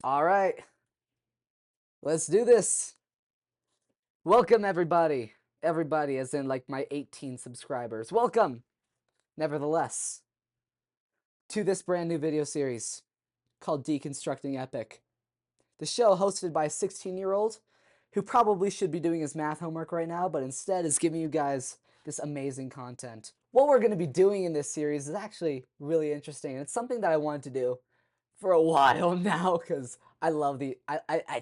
All right, let's do this. Welcome, everybody. Everybody, as in like my 18 subscribers. Welcome, nevertheless, to this brand new video series called Deconstructing Epic. The show hosted by a 16-year-old who probably should be doing his math homework right now, but instead is giving you guys this amazing content. What we're going to be doing in this series is actually really interesting, and it's something that I wanted to do for a while now because I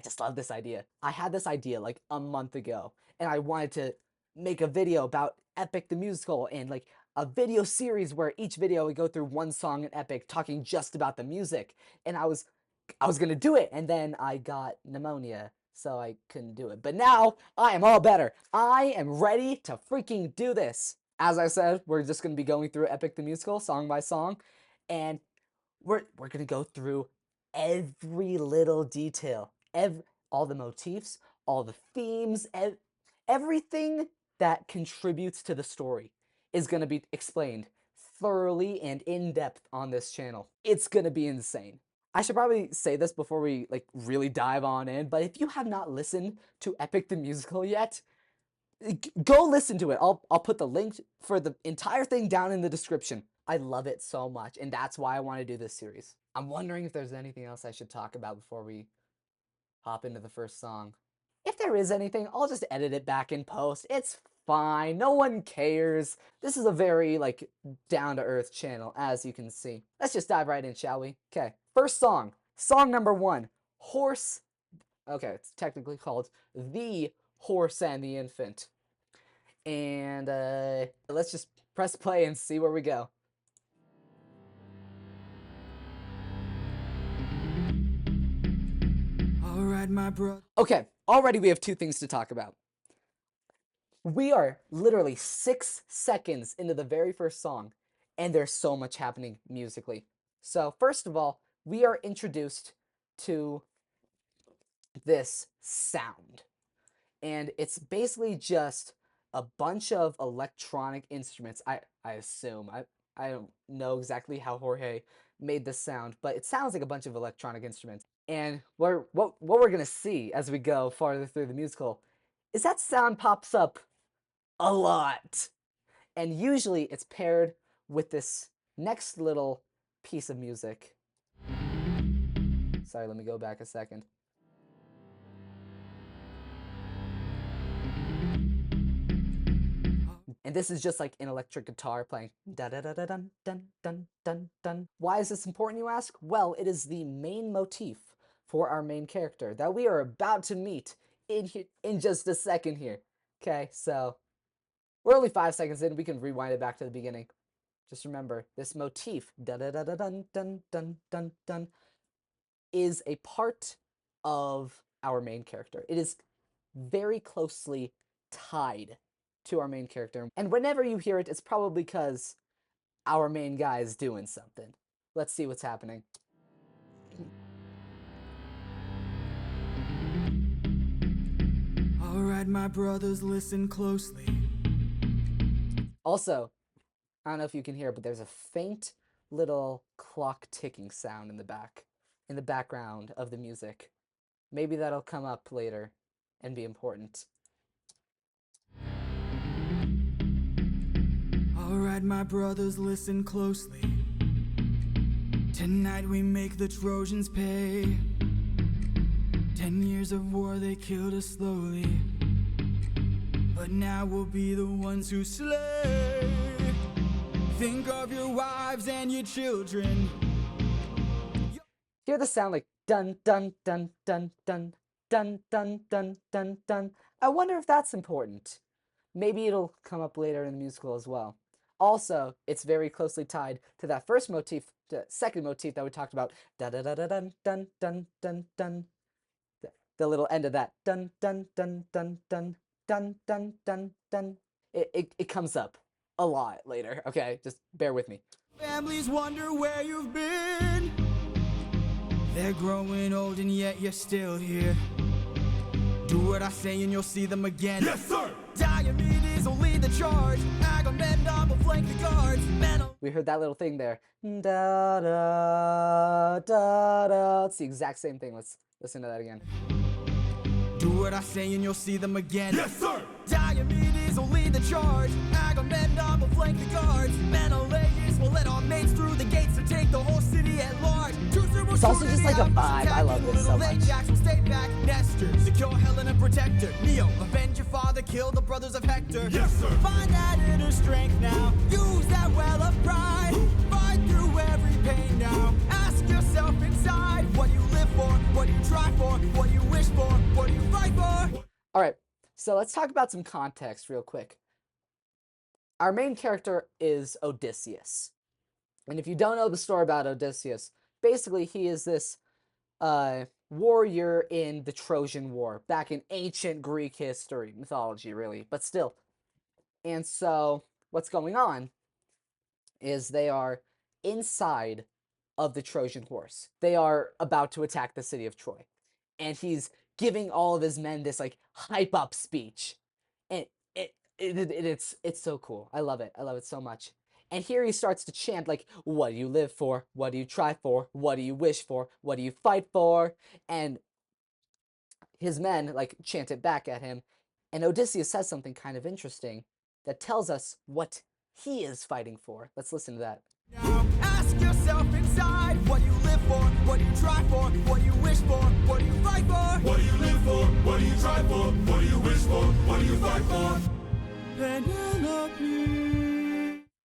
just love this idea. I had this idea like a month ago, and I wanted to make a video about Epic the musical and like a video series where each video would go through one song in Epic talking just about the music. And I was gonna do it, and then I got pneumonia, so I couldn't do it. But now I am all better. I am ready to freaking do this. As I said, we're just gonna be going through Epic the musical song by song, and we're gonna go through every little detail, all the motifs, all the themes, everything that contributes to the story is gonna be explained thoroughly and in depth on this channel. It's gonna be insane. I should probably say this before we like really dive on in, but if you have not listened to Epic the Musical yet, go listen to it. I'll put the link for the entire thing down in the description. I love it so much, and that's why I want to do this series. I'm wondering if there's anything else I should talk about before we hop into the first song. If there is anything, I'll just edit it back in post. It's fine. No one cares. This is a very like down-to-earth channel, as you can see. Let's just dive right in, shall we? Okay. First song. Song number 1. Horse. Okay, it's technically called The Horse and the Infant. And let's just press play and see where we go. All right, my bro. Okay, already we have 2 things to talk about. We are literally 6 seconds into the very first song, and there's so much happening musically. So first of all, we are introduced to this sound. And it's basically just a bunch of electronic instruments. I assume. I don't know exactly how Jorge made this sound, but it sounds like a bunch of electronic instruments. And what we're gonna see as we go farther through the musical is that sound pops up a lot. And usually it's paired with this next little piece of music. Sorry, let me go back a second. And this is just like an electric guitar playing da da da da dun dun dun dun dun. Why is this important, you ask? Well, it is the main motif for our main character that we are about to meet in just a second here. Okay, so we're only 5 seconds in. We can rewind it back to the beginning. Just remember, this motif da da da da dun dun dun dun dun is a part of our main character. It is very closely tied to our main character. And whenever you hear it, it's probably because our main guy is doing something. Let's see what's happening. All right, my brothers, listen closely. Also, I don't know if you can hear it, but there's a faint little clock ticking sound in the background of the music. Maybe that'll come up later and be important. All right, my brothers, listen closely. Tonight we make the Trojans pay. 10 years of war, they killed us slowly. But now we'll be the ones who slay. Think of your wives and your children. Hear the sound like dun dun dun dun dun dun dun dun dun dun. I wonder if that's important. Maybe it'll come up later in the musical as well. Also, it's very closely tied to that first motif, the second motif that we talked about. Da da da da dun dun dun dun dun. The little end of that dun dun dun dun dun dun dun dun dun. It comes up a lot later. Okay, just bear with me. Families wonder where you've been. They're growing old and yet you're still here. Do what I say and you'll see them again. Yes, sir! Diomedes will lead the charge. Agamemnon will flank the guards. We heard that little thing there. Da da da da. It's the exact same thing. Let's listen to that again. Do what I say and you'll see them again. Yes, sir! Diomedes will lead the charge. Agamemnon will flank the guards. Menelaus will let our mates through the gates to take the whole city at large. It's also just like a vibe. I love this so much. Ajax will stay back. Nestor, secure Helen and protect her. Neo, avenge your father, kill the brothers of Hector. Yes, sir! Find that inner strength now. Use that well of pride. Fight through every pain now. Ask yourself inside, what do you live for? What do you try for? What do you wish for? What do you fight for? All right, so let's talk about some context real quick. Our main character is Odysseus. And if you don't know the story about Odysseus, basically he is this warrior in the Trojan War, back in ancient Greek history, mythology really, but still. And so what's going on is they are inside of the Trojan horse. They are about to attack the city of Troy. And he's giving all of his men this like hype up speech. And it's so cool. I love it. I love it so much. And here he starts to chant like, what do you live for? What do you try for? What do you wish for? What do you fight for? And his men like chant it back at him. And Odysseus says something kind of interesting that tells us what he is fighting for. Let's listen to that. Now ask yourself inside, what do you live for? What do you try for? What do you wish for? What do you fight for? What do you live for? What do you try for? What do you wish for? What do you fight for? Penelope.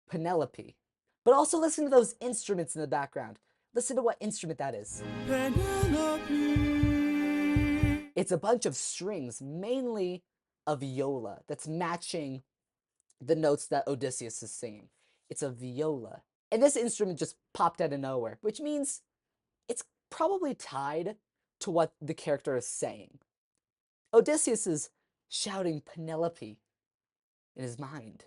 Penelope. But also listen to those instruments in the background. Listen to what instrument that is. Penelope. It's a bunch of strings, mainly a viola, that's matching the notes that Odysseus is singing. It's a viola. And this instrument just popped out of nowhere, which means it's probably tied to what the character is saying. Odysseus is shouting Penelope in his mind.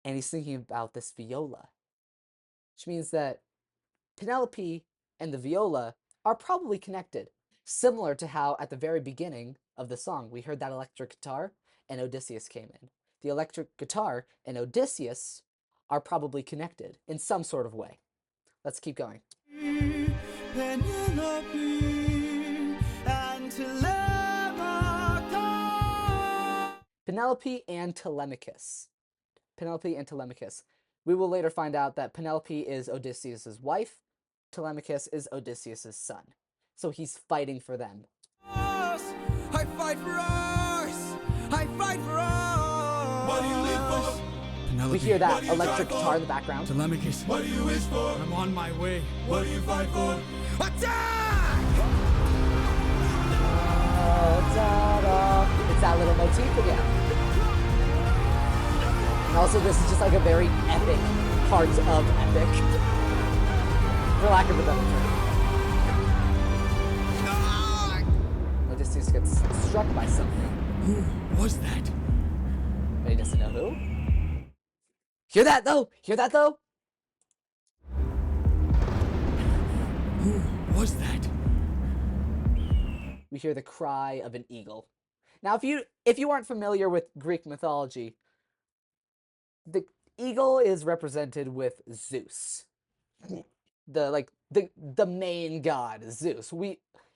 And he's thinking about this viola, which means that Penelope and the viola are probably connected. Similar to how at the very beginning of the song, we heard that electric guitar and Odysseus came in. The electric guitar and Odysseus are probably connected in some sort of way. Let's keep going. Penelope and Telemachus. Penelope and Telemachus. Penelope and Telemachus. We will later find out that Penelope is Odysseus' wife, Telemachus is Odysseus' son. So he's fighting for them. I fight for us! I fight for us! What do you live for? Penelope. We hear that What do you electric try for? guitar in the background. Telemachus. What do you wish for? I'm on my way. What do you fight for? Attack! It's that little motif again. And also this is just like a very epic part of epic. For lack of a better term. Odysseus gets struck by something. Who was that? But he doesn't know who. Hear that though? Hear that though? Who was that? We hear the cry of an eagle. Now if you aren't familiar with Greek mythology, the eagle is represented with Zeus. The main god, Zeus.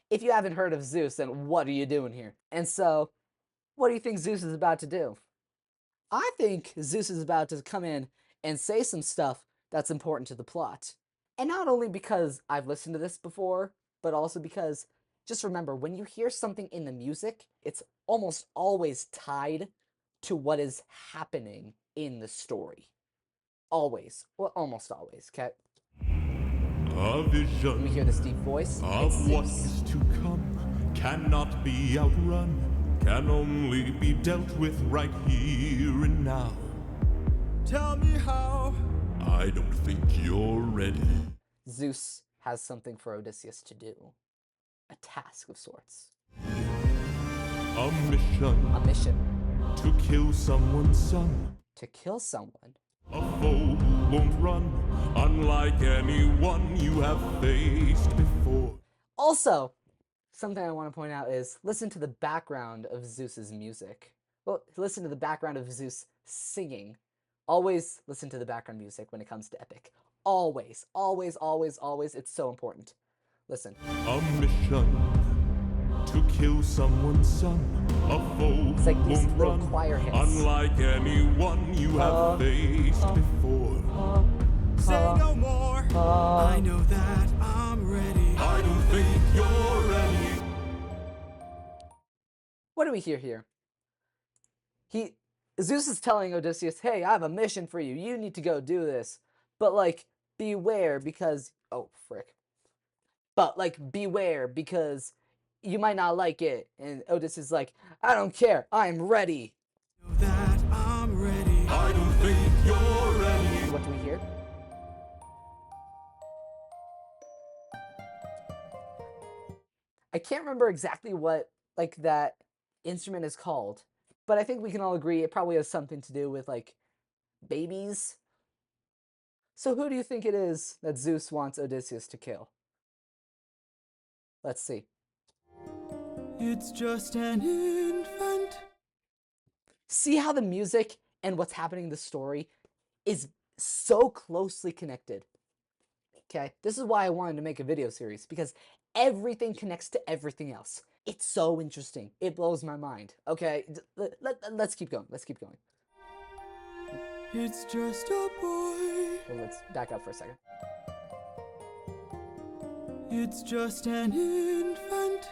If you haven't heard of Zeus, then what are you doing here? And so, what do you think Zeus is about to do? I think Zeus is about to come in and say some stuff that's important to the plot. And not only because I've listened to this before, but also because, just remember, when you hear something in the music, it's almost always tied to what is happening in the story. Always. Well, almost always, okay? A vision We hear this deep voice. It's of what Zeus. is to come cannot be outrun, can only be dealt with right here and now. Tell me how. I don't think you're ready. Zeus has something for Odysseus to do. A task of sorts. A mission A mission. to kill someone's son. To kill someone. A foe who won't run, unlike anyone you have faced before. Also, something I want to point out is listen to the background of Zeus's music. Well, listen to the background of Zeus singing. Always listen to the background music when it comes to epic. Always, always, always, always. It's so important. Listen. A mission to kill someone's son. A foe It's like these won't little run, choir hits. unlike anyone you have faced before. Say no more. I know that I'm ready. I don't think you're ready. What do we hear here? Zeus is telling Odysseus, hey, I have a mission for you. You need to go do this. But, like, beware because... Oh, frick. But, like, beware because you might not like it. And Odysseus is like, I don't care. I'm ready. Know that I'm ready. I don't think you're ready. What do we hear? I can't remember exactly what, like, that instrument is called. But I think we can all agree it probably has something to do with, like, babies. So who do you think it is that Zeus wants Odysseus to kill? Let's see. It's just an infant. See how the music and what's happening in the story is so closely connected. Okay, this is why I wanted to make a video series, because everything connects to everything else. It's so interesting. It blows my mind. Okay, let's keep going. Let's keep going. It's just a boy. Well, let's back up for a second. It's just an infant.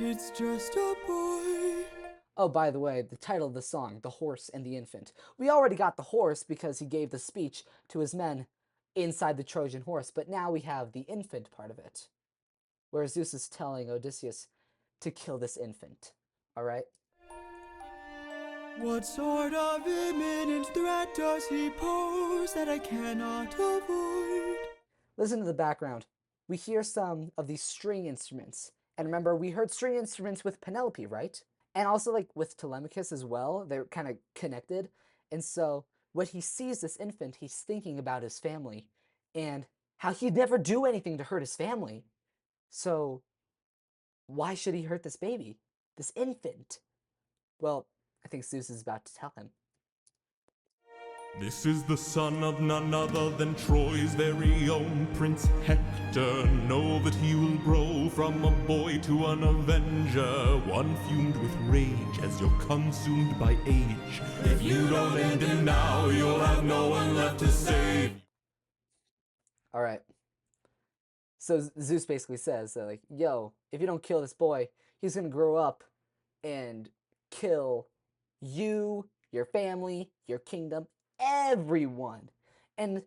It's just a boy. Oh, by the way, the title of the song, The Horse and the Infant. We already got the horse because he gave the speech to his men inside the Trojan horse, but now we have the infant part of it, where Zeus is telling Odysseus to kill this infant. All right? What sort of imminent threat does he pose that I cannot avoid? Listen to the background. We hear some of these string instruments. And remember, we heard string instruments with Penelope, right? And also, like, with Telemachus as well. They're kind of connected. And so, when he sees this infant, he's thinking about his family and how he'd never do anything to hurt his family. So, why should he hurt this baby? This infant? Well, I think Zeus is about to tell him. This is the son of none other than Troy's very own Prince Hector. Know that he will grow from a boy to an avenger, one fumed with rage as you're consumed by age. If you don't end him now, you'll have no one left to save. All right. So Zeus basically says, like, yo, if you don't kill this boy, he's going to grow up and kill you, your family, your kingdom, everyone. And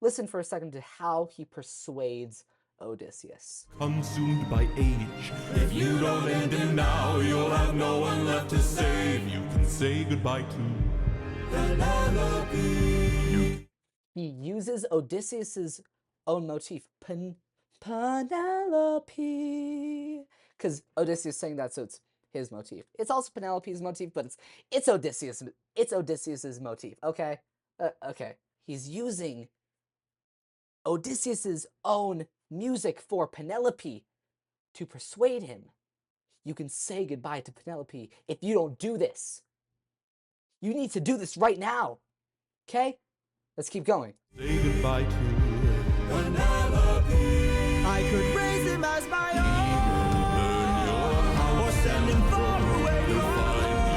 listen for a second to how he persuades Odysseus. Consumed by age. If you don't end him now, you'll have no one left to save. You can say goodbye to Penelope. He uses Odysseus's own motif, Penelope, because Odysseus sang that, so it's his motif. It's also Penelope's motif, but it's Odysseus's motif. Okay, okay. He's using Odysseus's own music for Penelope to persuade him. You can say goodbye to Penelope if you don't do this. You need to do this right now. Okay? Let's keep going. Say goodbye to Penelope. I could raise him as my own, or send him far away from.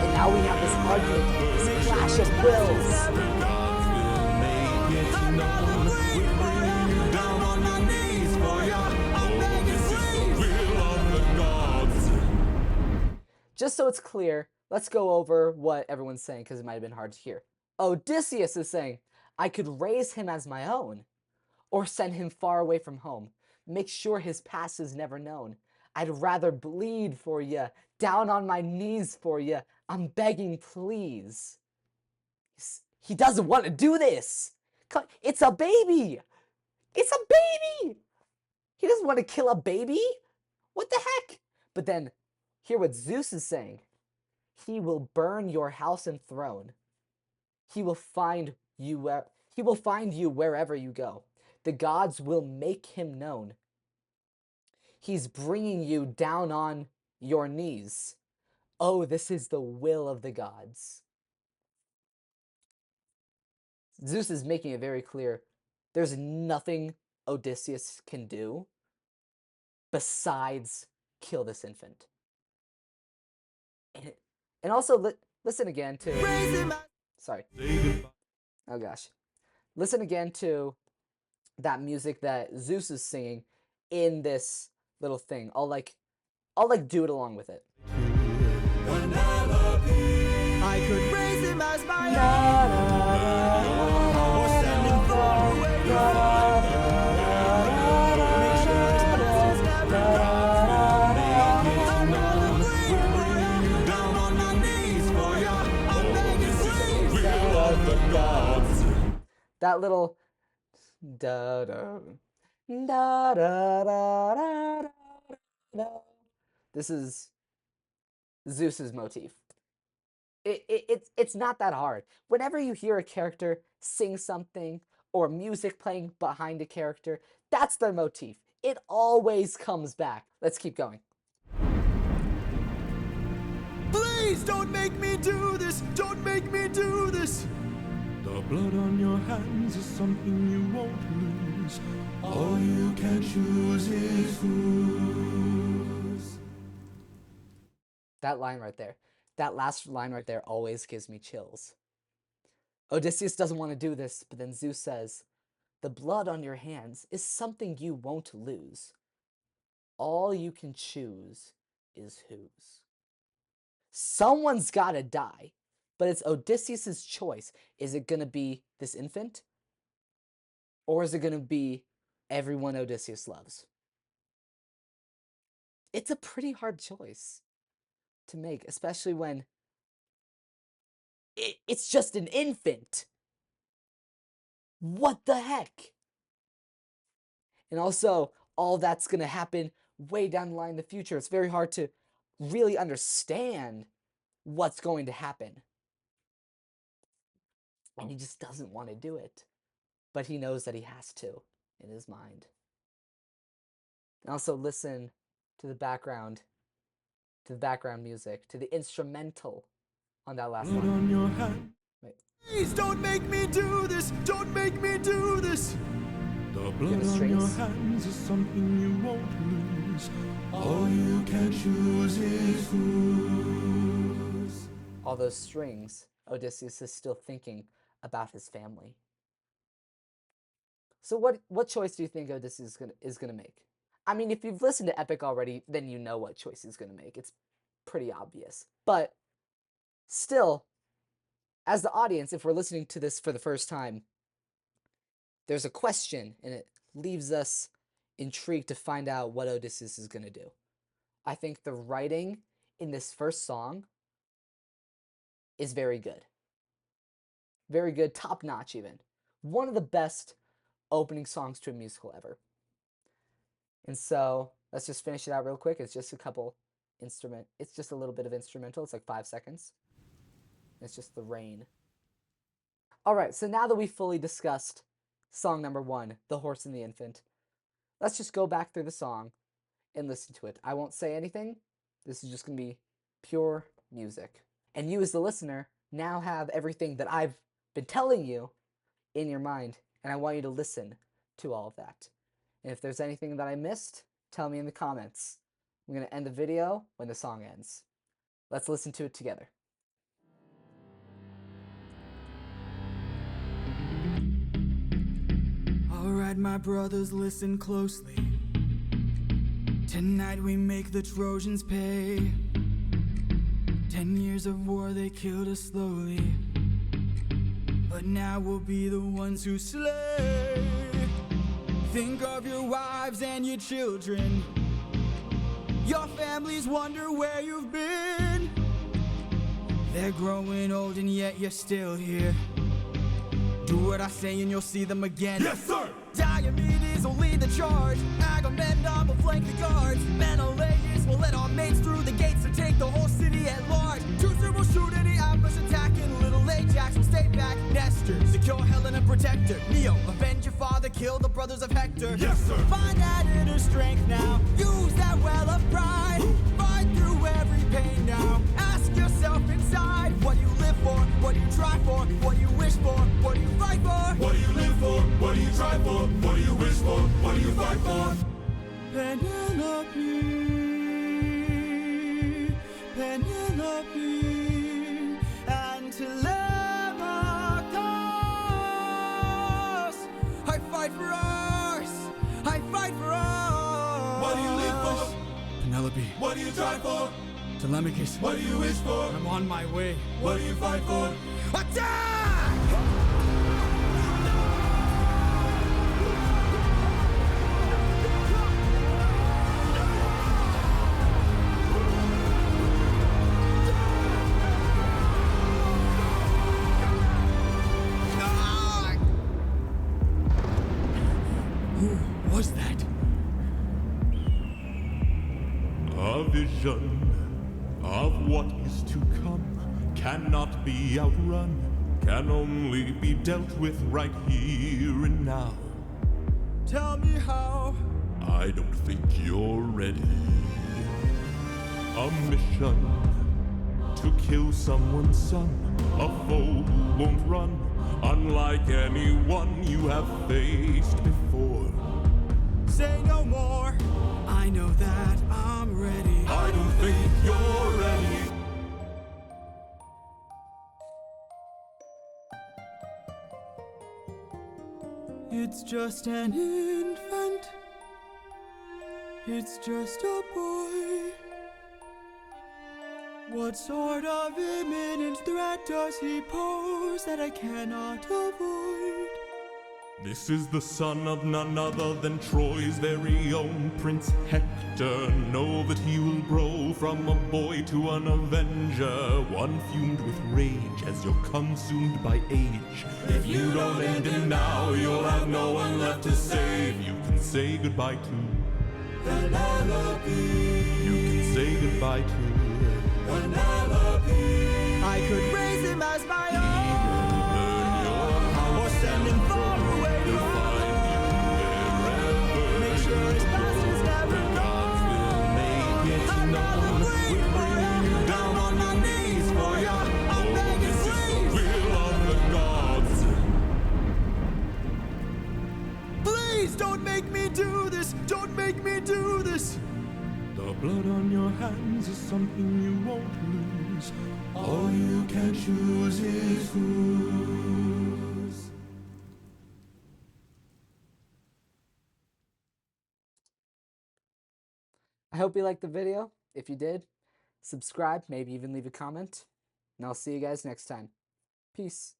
And now we have this argument, this clash of wills. Just so it's clear, let's go over what everyone's saying because it might have been hard to hear. Odysseus is saying, I could raise him as my own, or send him far away from home. Make sure his past is never known. I'd rather bleed for you, down on my knees for you. I'm begging, please. He doesn't want to do this. It's a baby. It's a baby. He doesn't want to kill a baby. What the heck? But then, hear what Zeus is saying. He will burn your house and throne. He will find you wherever you go. The gods will make him known. He's bringing you down on your knees. oh, this is the will of the gods. Zeus is making it very clear there's nothing Odysseus can do besides kill this infant. And also, listen again to... Sorry. Oh gosh. Listen again to that music that Zeus is singing in this little thing. I'll do it along with it. I could raise him as my own, or send him far away to fight. Make sure his presence never dies. I'm gonna bring you down on my knees for you. I'm begging, please. Will of the gods. That little da da da da da da da. This is Zeus's motif. It's not that hard. Whenever you hear a character sing something or music playing behind a character, that's their motif. It always comes back. Let's keep going. Please don't make me do this. Don't make me do this. The blood on your hands is something you won't lose. All you can choose is whose. That line right there. That last line right there always gives me chills. Odysseus doesn't want to do this, but then Zeus says, the blood on your hands is something you won't lose. All you can choose is whose. Someone's gotta die, but it's Odysseus' choice. Is it gonna be this infant? Or is it gonna be everyone Odysseus loves? It's a pretty hard choice to make, especially when it's just an infant. What the heck? And also, all that's going to happen way down the line in the future. It's very hard to really understand what's going to happen. And he just doesn't want to do it. But he knows that he has to in his mind. And also listen to the background music, to the instrumental on that last line. On your hand. Wait. Please don't make me do this. Don't make me do this. The blood on your hands is something you won't lose. All you can choose is whose. All those strings, Odysseus is still thinking about his family. So what choice do you think Odysseus is gonna make? I mean, if you've listened to Epic already, then you know what choice he's gonna make. It's pretty obvious. But still, as the audience, if we're listening to this for the first time, there's a question, and it leaves us intrigued to find out what Odysseus is gonna do. I think the writing in this first song is very good. Very good, top-notch even. One of the best opening songs to a musical ever. And so, let's just finish it out real quick. It's just a little bit of instrumental. It's like 5 seconds. It's just the rain. Alright, so now that we've fully discussed song number 1, The Horse and the Infant, let's just go back through the song and listen to it. I won't say anything. This is just going to be pure music. And you as the listener now have everything that I've been telling you in your mind, and I want you to listen to all of that. And if there's anything that I missed, tell me in the comments. I'm going to end the video when the song ends. Let's listen to it together. Alright, my brothers, listen closely. Tonight we make the Trojans pay. 10 years of war, they killed us slowly. But now we'll be the ones who slay. Think of your wives and your children. Your families wonder where you've been. They're growing old and yet you're still here. Do what I say and you'll see them again. Yes, sir! Diomedes will lead the charge. Agamemnon will flank the guards. Menelaus will let our mates through the gates to take the whole city at large. Teucer will shoot any ambush attacking. Little Ajax will stay back. Nestor, secure Helen and protect her. Neo, avenge your father, kill the brothers of Hector. Yes, sir! Find that inner strength now. Use that well of pride. Fight through every pain now. Ask fight for? Penelope, Penelope, and Telemachus. I fight for ours. I fight for ours. What do you live for? Penelope. What do you try for? Telemachus. What do you wish for? I'm on my way. What do you fight for? Attack! Who was that? A vision of what is to come cannot be outrun, can only be dealt with right here and now. Tell me how. I don't think you're ready. A mission to kill someone's son, a foe who won't run, unlike anyone you have faced before. Say no more. I know that I'm ready. I don't think you're ready. It's just an infant. It's just a boy. What sort of imminent threat does he pose that I cannot avoid? This is the son of none other than Troy's very own Prince Hector. Know that he will grow from a boy to an avenger, one fumed with rage as you're consumed by age. If you don't end him now, you'll have no one left to save. You can say goodbye to Penelope. You can say goodbye to Penelope. I could raise him as my own, or send him far away to make sure his past is never Gods will make it known. We'll bring you down on your knees for your this is the will of the gods. Please don't make me do this! Don't make me do this! The blood on your hands is something you won't lose. All you can choose is whose. I hope you liked the video. If you did, subscribe, maybe even leave a comment. And I'll see you guys next time. Peace.